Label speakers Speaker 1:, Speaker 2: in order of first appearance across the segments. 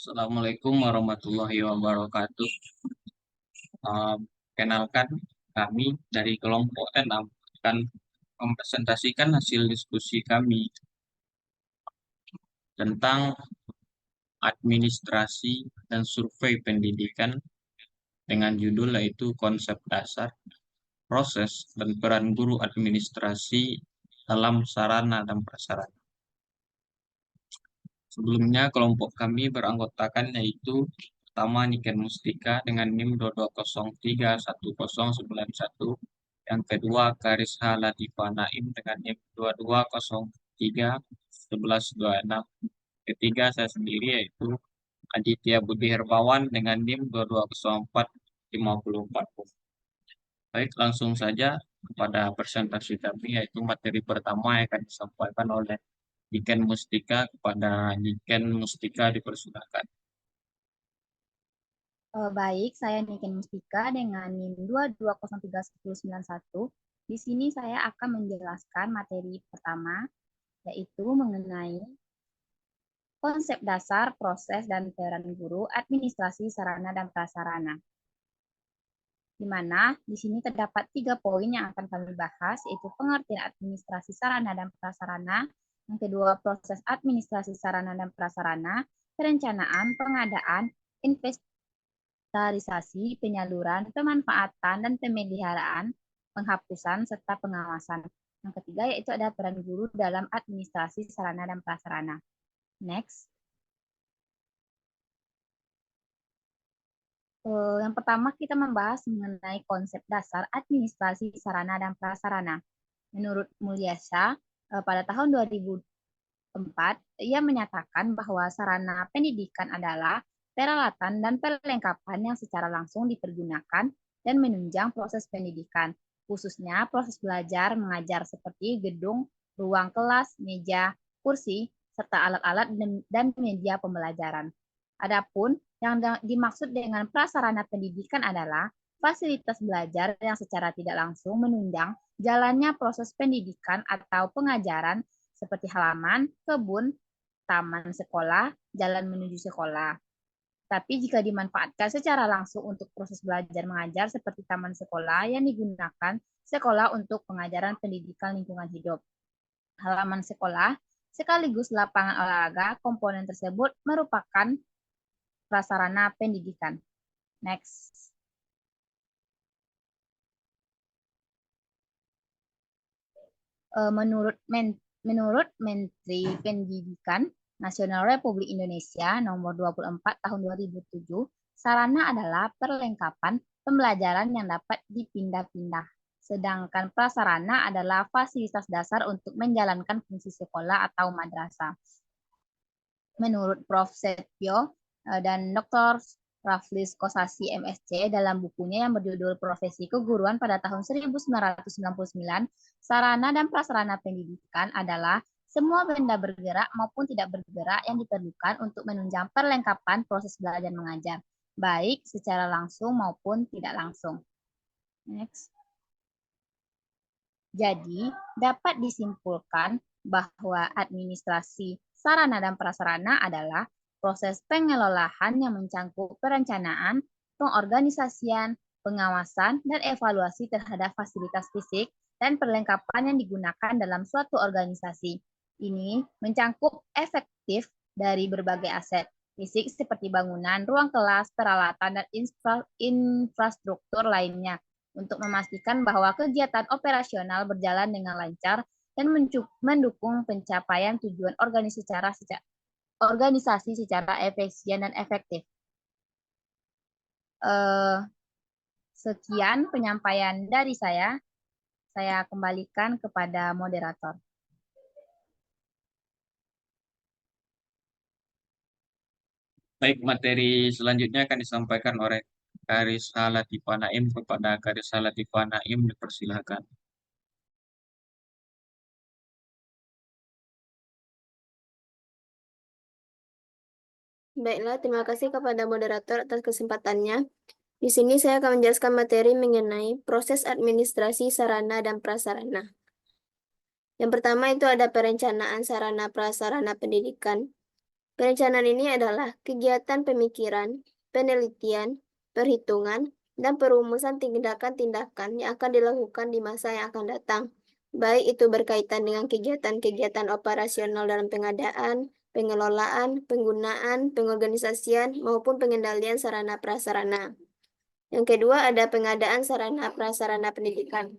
Speaker 1: Assalamualaikum warahmatullahi wabarakatuh. Uh, Kenalkan, kami dari kelompok 6 akan mempresentasikan hasil diskusi kami tentang administrasi dan survei pendidikan dengan judul yaitu konsep dasar, proses, dan peran guru administrasi dalam sarana dan prasarana. Sebelumnya kelompok kami beranggotakan yaitu pertama Niken Mustika dengan NIM 22031091, yang kedua Karisha Latifah Naim dengan NIM 22031126, ketiga saya sendiri yaitu Aditya Budi Hermawan dengan NIM 220454. Baik, langsung saja kepada presentasi kami, yaitu materi pertama yang akan disampaikan oleh Niken Mustika. Kepada Niken Mustika dipersilakan.
Speaker 2: Baik, saya Niken Mustika dengan NIM 22031091. Di sini saya akan menjelaskan materi pertama, yaitu mengenai konsep dasar, proses, dan peran guru, administrasi, sarana, dan prasarana. Di mana di sini terdapat 3 poin yang akan kami bahas, yaitu pengertian administrasi sarana dan prasarana, yang kedua proses administrasi sarana dan prasarana, perencanaan, pengadaan, inventarisasi, penyaluran, pemanfaatan, dan pemeliharaan, penghapusan, serta pengawasan. Yang ketiga yaitu ada peran guru dalam administrasi sarana dan prasarana. Next. Yang pertama kita membahas mengenai konsep dasar administrasi sarana dan prasarana. Menurut Mulyasa, pada tahun 2004, ia menyatakan bahwa sarana pendidikan adalah peralatan dan perlengkapan yang secara langsung dipergunakan dan menunjang proses pendidikan, khususnya proses belajar mengajar seperti gedung, ruang kelas, meja, kursi, serta alat-alat dan media pembelajaran. Adapun yang dimaksud dengan prasarana pendidikan adalah fasilitas belajar yang secara tidak langsung menunjang jalannya proses pendidikan atau pengajaran seperti halaman, kebun, taman sekolah, jalan menuju sekolah. Tapi jika dimanfaatkan secara langsung untuk proses belajar mengajar seperti taman sekolah yang digunakan sekolah untuk pengajaran pendidikan lingkungan hidup. Halaman sekolah sekaligus lapangan olahraga, komponen tersebut merupakan prasarana pendidikan. Next. Menurut Menteri Pendidikan Nasional Republik Indonesia nomor 24 tahun 2007, sarana adalah perlengkapan pembelajaran yang dapat dipindah-pindah. Sedangkan prasarana adalah fasilitas dasar untuk menjalankan fungsi sekolah atau madrasah. Menurut Prof. Setio dan Dr. Raflis Kosasi MSc dalam bukunya yang berjudul Profesi Keguruan pada tahun 1999, sarana dan prasarana pendidikan adalah semua benda bergerak maupun tidak bergerak yang diperlukan untuk menunjang perlengkapan proses belajar mengajar, baik secara langsung maupun tidak langsung. Next. Jadi, dapat disimpulkan bahwa administrasi sarana dan prasarana adalah proses pengelolaan yang mencangkup perencanaan, pengorganisasian, pengawasan, dan evaluasi terhadap fasilitas fisik dan perlengkapan yang digunakan dalam suatu organisasi. Ini mencangkup efektif dari berbagai aset fisik seperti bangunan, ruang kelas, peralatan, dan infrastruktur lainnya untuk memastikan bahwa kegiatan operasional berjalan dengan lancar dan mendukung pencapaian tujuan organisasi secara efisien dan efektif. Sekian penyampaian dari saya. Saya kembalikan kepada moderator.
Speaker 1: Baik, materi selanjutnya akan disampaikan oleh Karisha Latifah Naim. Kepada Karisha Latifah Naim dipersilakan.
Speaker 3: Baiklah, terima kasih kepada moderator atas kesempatannya. Di sini saya akan menjelaskan materi mengenai proses administrasi sarana dan prasarana. Yang pertama itu ada perencanaan sarana prasarana pendidikan. Perencanaan ini adalah kegiatan pemikiran, penelitian, perhitungan, dan perumusan tindakan-tindakan yang akan dilakukan di masa yang akan datang, baik itu berkaitan dengan kegiatan-kegiatan operasional dalam pengadaan, pengelolaan, penggunaan, pengorganisasian, maupun pengendalian sarana prasarana. Yang kedua ada pengadaan sarana prasarana pendidikan,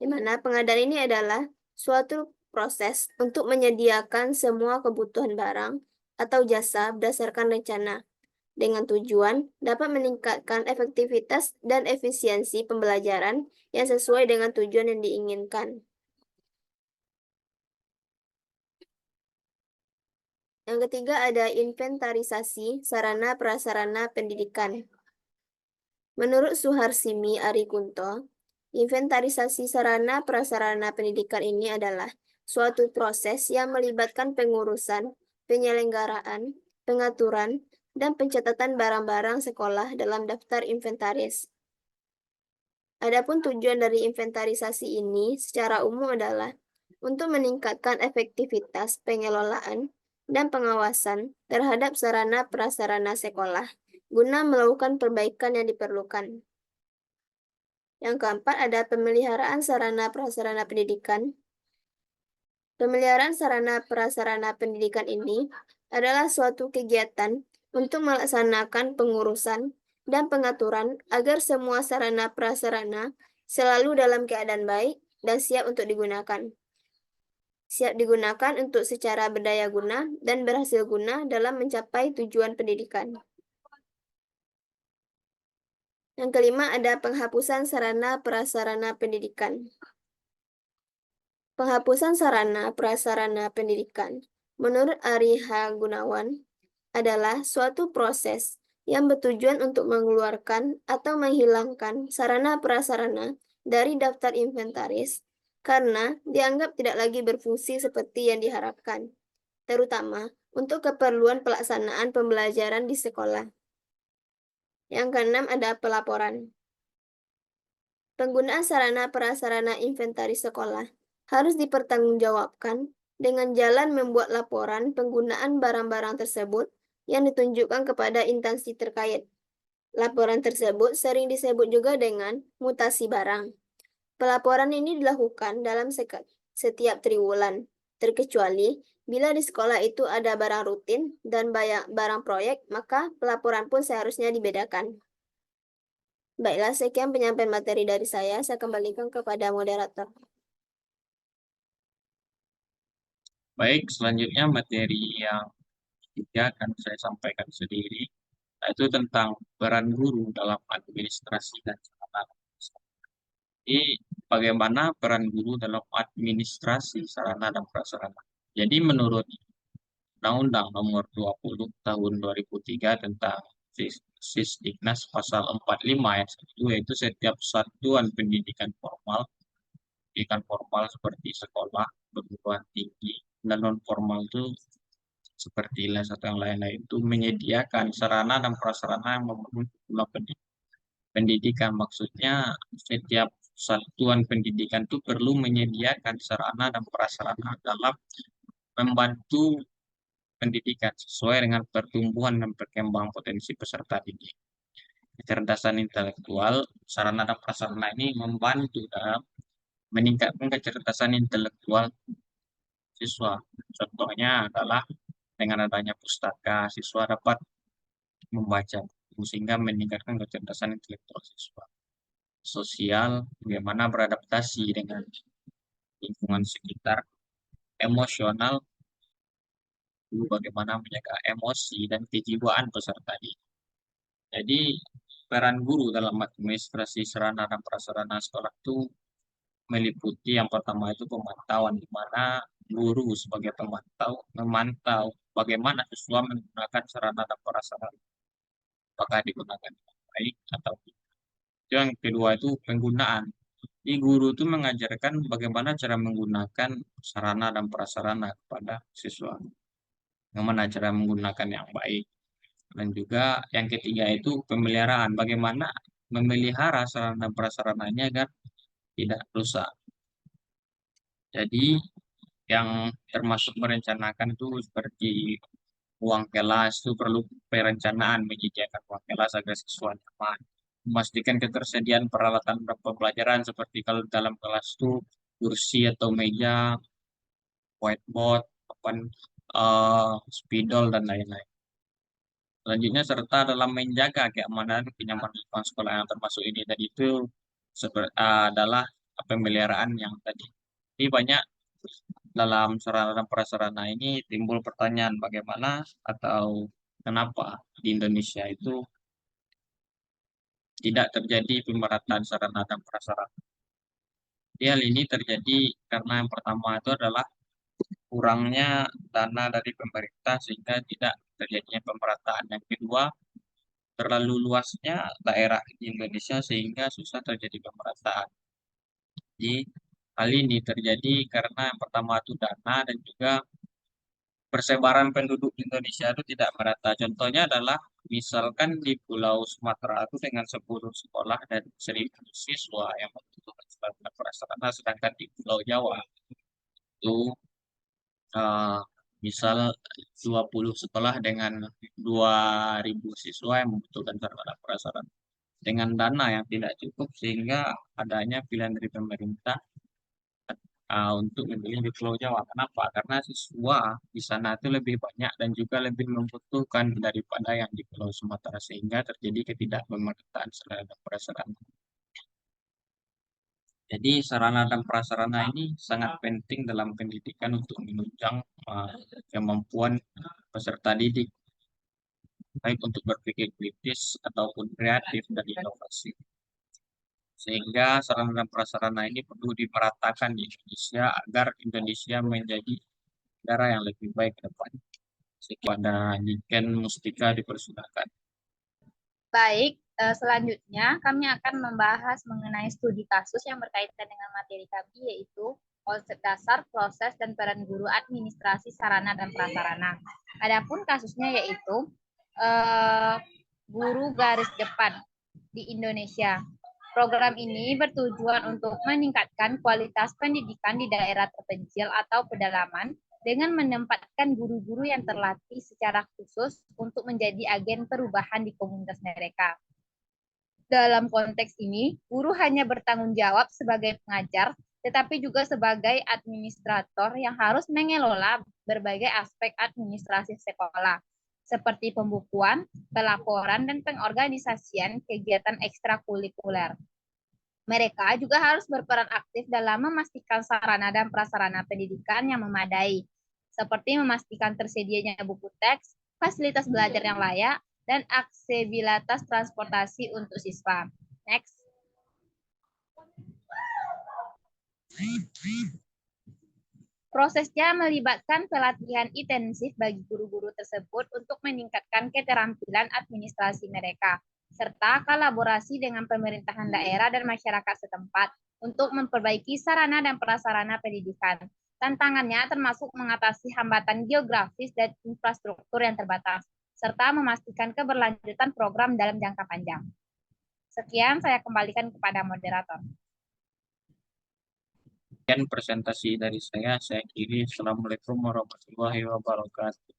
Speaker 3: di mana pengadaan ini adalah suatu proses untuk menyediakan semua kebutuhan barang atau jasa berdasarkan rencana, dengan tujuan dapat meningkatkan efektivitas dan efisiensi pembelajaran yang sesuai dengan tujuan yang diinginkan. Yang ketiga ada inventarisasi sarana prasarana pendidikan. Menurut Suharsimi Arikunto, inventarisasi sarana prasarana pendidikan ini adalah suatu proses yang melibatkan pengurusan, penyelenggaraan, pengaturan, dan pencatatan barang-barang sekolah dalam daftar inventaris. Adapun tujuan dari inventarisasi ini secara umum adalah untuk meningkatkan efektivitas pengelolaan dan pengawasan terhadap sarana prasarana sekolah guna melakukan perbaikan yang diperlukan. Yang keempat ada pemeliharaan sarana prasarana pendidikan. Pemeliharaan sarana prasarana pendidikan ini adalah suatu kegiatan untuk melaksanakan pengurusan dan pengaturan agar semua sarana prasarana selalu dalam keadaan baik dan siap untuk digunakan. Siap digunakan untuk secara berdaya guna dan berhasil guna dalam mencapai tujuan pendidikan. Yang kelima ada penghapusan sarana prasarana pendidikan. Penghapusan sarana prasarana pendidikan, menurut Ari H. Gunawan, adalah suatu proses yang bertujuan untuk mengeluarkan atau menghilangkan sarana prasarana dari daftar inventaris karena dianggap tidak lagi berfungsi seperti yang diharapkan, terutama untuk keperluan pelaksanaan pembelajaran di sekolah. Yang keenam ada pelaporan. Penggunaan sarana prasarana inventaris sekolah harus dipertanggungjawabkan dengan jalan membuat laporan penggunaan barang-barang tersebut yang ditunjukkan kepada instansi terkait. Laporan tersebut sering disebut juga dengan mutasi barang. Pelaporan ini dilakukan dalam setiap triwulan, terkecuali bila di sekolah itu ada barang rutin dan barang proyek, maka pelaporan pun seharusnya dibedakan. Baiklah, sekian penyampaian materi dari saya kembalikan kepada moderator.
Speaker 1: Baik, selanjutnya materi yang ketiga akan saya sampaikan sendiri, yaitu tentang peran guru dalam administrasi dan sarana. Jadi, bagaimana peran guru dalam administrasi sarana dan prasarana? Jadi, menurut Undang-Undang Nomor 20 Tahun 2003 tentang Sisdiknas Pasal 45 ayat 1, yaitu setiap satuan pendidikan formal seperti sekolah, perguruan tinggi, dan non formal itu seperti les atau yang lain-lain itu menyediakan sarana dan prasarana yang memenuhi kebutuhan pendidikan. Maksudnya setiap satuan pendidikan itu perlu menyediakan sarana dan prasarana dalam membantu pendidikan sesuai dengan pertumbuhan dan perkembangan potensi peserta didik. Kecerdasan intelektual, sarana dan prasarana ini membantu dalam meningkatkan kecerdasan intelektual siswa. Contohnya adalah dengan adanya pustaka, siswa dapat membaca buku sehingga meningkatkan kecerdasan intelektual siswa. Sosial, bagaimana beradaptasi dengan lingkungan sekitar. Emosional, bagaimana menjaga emosi dan kejiwaan peserta didik. Jadi, peran guru dalam administrasi sarana dan prasarana sekolah itu meliputi yang pertama itu pemantauan, di mana guru sebagai pemantau memantau bagaimana siswa menggunakan sarana dan prasarana, apakah digunakan dengan baik atau tidak. Yang kedua itu penggunaan. Di guru itu mengajarkan bagaimana cara menggunakan sarana dan prasarana kepada siswa, bagaimana cara menggunakan yang baik. Dan juga yang ketiga itu pemeliharaan, bagaimana memelihara sarana dan prasarananya agar tidak rusak. Jadi yang termasuk merencanakan itu seperti Ruang kelas itu perlu perencanaan, menyediakan ruang kelas agar siswa nyaman. Memastikan ketersediaan peralatan pembelajaran seperti kalau dalam kelas itu kursi atau meja, whiteboard, papan spidol dan lain-lain. Selanjutnya serta dalam menjaga keamanan kenyamanan lingkungan sekolah yang termasuk ini tadi itu adalah pemeliharaan yang tadi. Jadi banyak dalam sarana dan prasarana ini timbul pertanyaan bagaimana atau kenapa di Indonesia itu tidak terjadi pemerataan sarana dan prasarana. Jadi hal ini terjadi karena yang pertama itu adalah kurangnya dana dari pemerintah sehingga tidak terjadinya pemerataan. Yang kedua, terlalu luasnya daerah di Indonesia sehingga susah terjadi pemerataan. Jadi hal ini terjadi karena yang pertama itu dana dan juga persebaran penduduk di Indonesia itu tidak merata. Contohnya adalah misalkan di Pulau Sumatera itu dengan 10 sekolah dan 1.000 siswa yang membutuhkan sarana prasarana, sedangkan di Pulau Jawa itu eh, misal 20 sekolah dengan 2.000 siswa yang membutuhkan sarana prasarana dengan dana yang tidak cukup sehingga adanya pilihan dari pemerintah untuk memilih di Pulau Jawa. Kenapa? Karena siswa di sana itu lebih banyak dan juga lebih membutuhkan daripada yang di Pulau Sumatera sehingga terjadi ketidakpemerataan sarana dan prasarana. Jadi sarana dan prasarana ini sangat penting dalam pendidikan untuk menunjang kemampuan peserta didik baik untuk berpikir kritis ataupun kreatif dan inovasi. Sehingga sarana dan prasarana ini perlu dimeratakan di Indonesia agar Indonesia menjadi negara yang lebih baik ke depan. Kepada Niken Mustika dipersilakan.
Speaker 2: Baik, selanjutnya kami akan membahas mengenai studi kasus yang berkaitan dengan materi kami, yaitu konsep dasar, proses, dan peran guru administrasi sarana dan prasarana. Adapun kasusnya yaitu guru garis depan di Indonesia. Program ini bertujuan untuk meningkatkan kualitas pendidikan di daerah terpencil atau pedalaman dengan menempatkan guru-guru yang terlatih secara khusus untuk menjadi agen perubahan di komunitas mereka. Dalam konteks ini, guru hanya bertanggung jawab sebagai pengajar, tetapi juga sebagai administrator yang harus mengelola berbagai aspek administrasi sekolah, seperti pembukuan, pelaporan, dan pengorganisasian kegiatan ekstrakurikuler. Mereka juga harus berperan aktif dalam memastikan sarana dan prasarana pendidikan yang memadai, seperti memastikan tersedianya buku teks, fasilitas belajar yang layak, dan aksesibilitas transportasi untuk siswa. Next. Prosesnya melibatkan pelatihan intensif bagi guru-guru tersebut untuk meningkatkan keterampilan administrasi mereka, serta kolaborasi dengan pemerintahan daerah dan masyarakat setempat untuk memperbaiki sarana dan prasarana pendidikan. Tantangannya termasuk mengatasi hambatan geografis dan infrastruktur yang terbatas, serta memastikan keberlanjutan program dalam jangka panjang. Sekian, saya kembalikan kepada moderator.
Speaker 1: Sekian presentasi dari saya akhiri. Assalamualaikum warahmatullahi wabarakatuh.